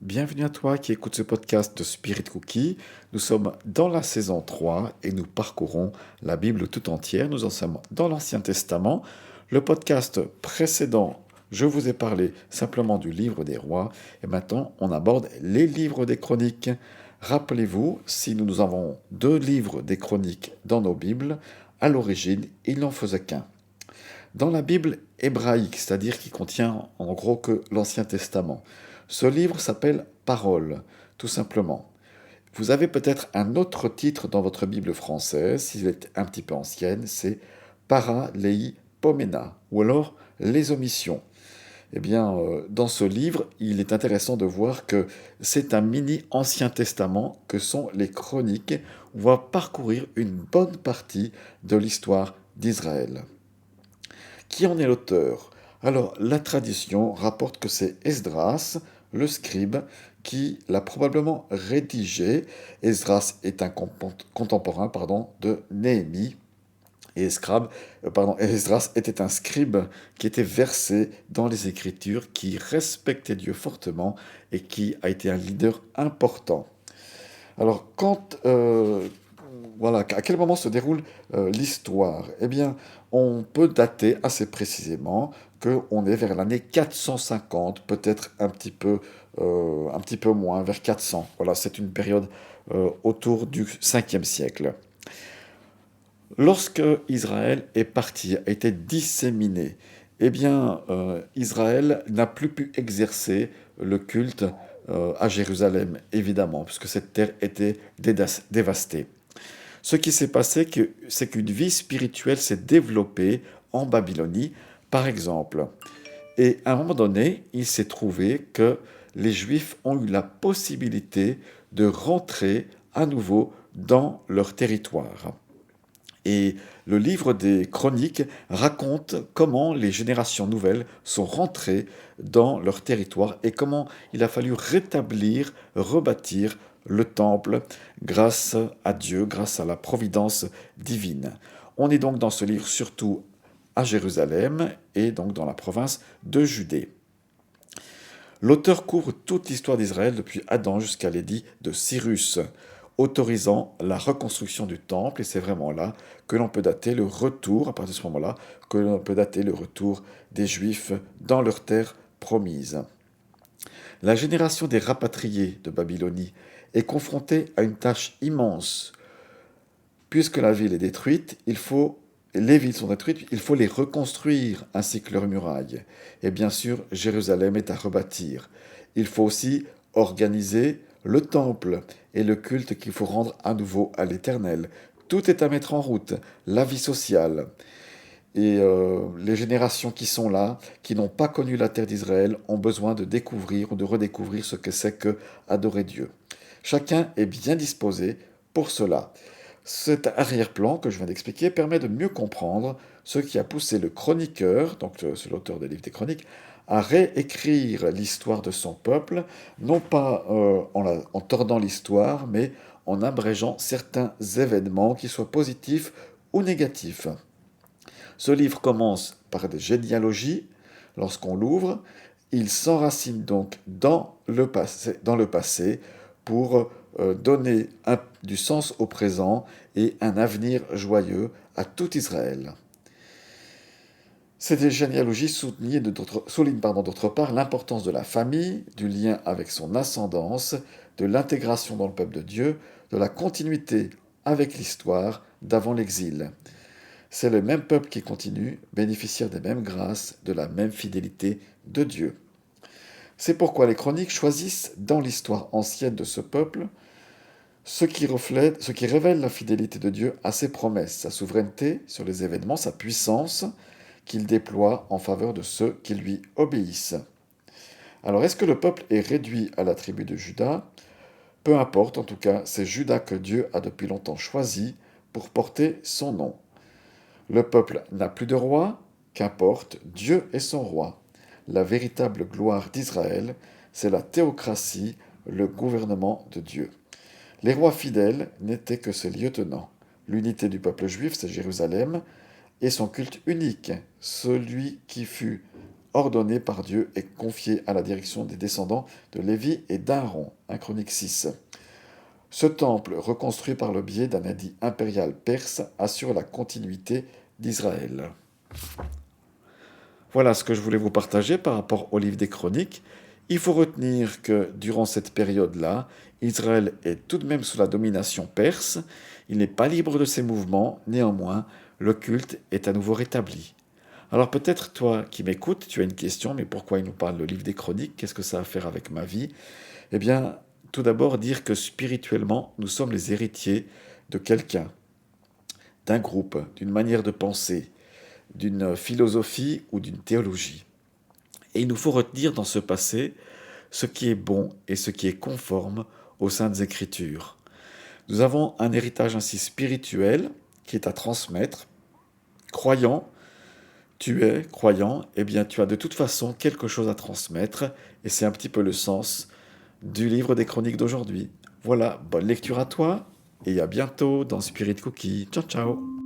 bienvenue à toi qui écoute ce podcast de Spirit Cookie. Nous sommes dans la saison 3 et nous parcourons la Bible tout entière. Nous en sommes dans l'Ancien Testament. Le podcast précédent, je vous ai parlé simplement du livre des rois et maintenant on aborde les livres des chroniques. Rappelez-vous, si nous avons deux livres des chroniques dans nos Bibles, à l'origine, il n'en faisait qu'un. Dans la Bible hébraïque, c'est-à-dire qui contient en gros que l'Ancien Testament, ce livre s'appelle Paroles, tout simplement. Vous avez peut-être un autre titre dans votre Bible française, s'il est un petit peu ancienne, c'est Para Lei Pomena, ou alors Les omissions. Eh bien, dans ce livre, il est intéressant de voir que c'est un mini Ancien Testament que sont les chroniques, où on va parcourir une bonne partie de l'histoire d'Israël. Qui en est l'auteur? Alors, la tradition rapporte que c'est Esdras, le scribe, qui l'a probablement rédigé. Esdras est un contemporain de Néhémie. Et Esdras était un scribe qui était versé dans les Écritures, qui respectait Dieu fortement et qui a été un leader important. Alors, à quel moment se déroule l'histoire? Eh bien, on peut dater assez précisément qu'on est vers l'année 450, peut-être un petit peu moins, vers 400. Voilà, c'est une période autour du 5e siècle. Lorsque Israël est parti, a été disséminé, eh bien, Israël n'a plus pu exercer le culte à Jérusalem, évidemment, puisque cette terre était dévastée. Ce qui s'est passé, c'est qu'une vie spirituelle s'est développée en Babylonie, par exemple. Et à un moment donné, il s'est trouvé que les Juifs ont eu la possibilité de rentrer à nouveau dans leur territoire. Et le livre des Chroniques raconte comment les générations nouvelles sont rentrées dans leur territoire et comment il a fallu rétablir, rebâtir le temple grâce à Dieu, grâce à la providence divine. On est donc dans ce livre surtout à Jérusalem et donc dans la province de Judée. L'auteur couvre toute l'histoire d'Israël depuis Adam jusqu'à l'édit de Cyrus, autorisant la reconstruction du temple, et c'est vraiment là que l'on peut dater le retour, à partir de ce moment-là, que l'on peut dater le retour des Juifs dans leur terre promise. La génération des rapatriés de Babylonie est confrontée à une tâche immense. Puisque la ville est détruite, les villes sont détruites, il faut les reconstruire ainsi que leurs murailles. Et bien sûr, Jérusalem est à rebâtir. Il faut aussi organiser le temple et le culte qu'il faut rendre à nouveau à l'Éternel. Tout est à mettre en route, la vie sociale. Et les générations qui sont là, qui n'ont pas connu la terre d'Israël, ont besoin de découvrir ou de redécouvrir ce que c'est que adorer Dieu. Chacun est bien disposé pour cela. Cet arrière-plan que je viens d'expliquer permet de mieux comprendre ce qui a poussé le chroniqueur, donc c'est l'auteur des livres des chroniques, à réécrire l'histoire de son peuple, non pas en tordant l'histoire, mais en abrégeant certains événements, qu'ils soient positifs ou négatifs. Ce livre commence par des généalogies. Lorsqu'on l'ouvre, il s'enracine donc dans le passé pour donner du sens au présent et un avenir joyeux à tout Israël. Ces généalogies soulignent d'autre part l'importance de la famille, du lien avec son ascendance, de l'intégration dans le peuple de Dieu, de la continuité avec l'histoire d'avant l'exil. C'est le même peuple qui continue, bénéficiaire des mêmes grâces, de la même fidélité de Dieu. C'est pourquoi les chroniques choisissent dans l'histoire ancienne de ce peuple ce qui révèle la fidélité de Dieu à ses promesses, sa souveraineté sur les événements, sa puissance qu'il déploie en faveur de ceux qui lui obéissent. Alors, est-ce que le peuple est réduit à la tribu de Juda? Peu importe, en tout cas, c'est Juda que Dieu a depuis longtemps choisi pour porter son nom. Le peuple n'a plus de roi, qu'importe, Dieu est son roi. La véritable gloire d'Israël, c'est la théocratie, le gouvernement de Dieu. Les rois fidèles n'étaient que ses lieutenants. L'unité du peuple juif, c'est Jérusalem, et son culte unique, celui qui fut ordonné par Dieu et confié à la direction des descendants de Lévi et d'Aaron. 1 Chronique 6. Ce temple, reconstruit par le biais d'un édit impérial perse, assure la continuité d'Israël. Voilà ce que je voulais vous partager par rapport au livre des Chroniques. Il faut retenir que durant cette période-là, Israël est tout de même sous la domination perse. Il n'est pas libre de ses mouvements, néanmoins, le culte est à nouveau rétabli. Alors peut-être toi qui m'écoutes, tu as une question, mais pourquoi il nous parle le livre des Chroniques? Qu'est-ce que ça a à faire avec ma vie? Eh bien, tout d'abord dire que spirituellement, nous sommes les héritiers de quelqu'un, d'un groupe, d'une manière de penser, d'une philosophie ou d'une théologie. Et il nous faut retenir dans ce passé ce qui est bon et ce qui est conforme aux Saintes Écritures. Nous avons un héritage ainsi spirituel qui est à transmettre. Croyant, tu es croyant, eh bien tu as de toute façon quelque chose à transmettre, et c'est un petit peu le sens du livre des Chroniques d'aujourd'hui. Voilà, bonne lecture à toi, et à bientôt dans Spirit Cookie. Ciao ciao.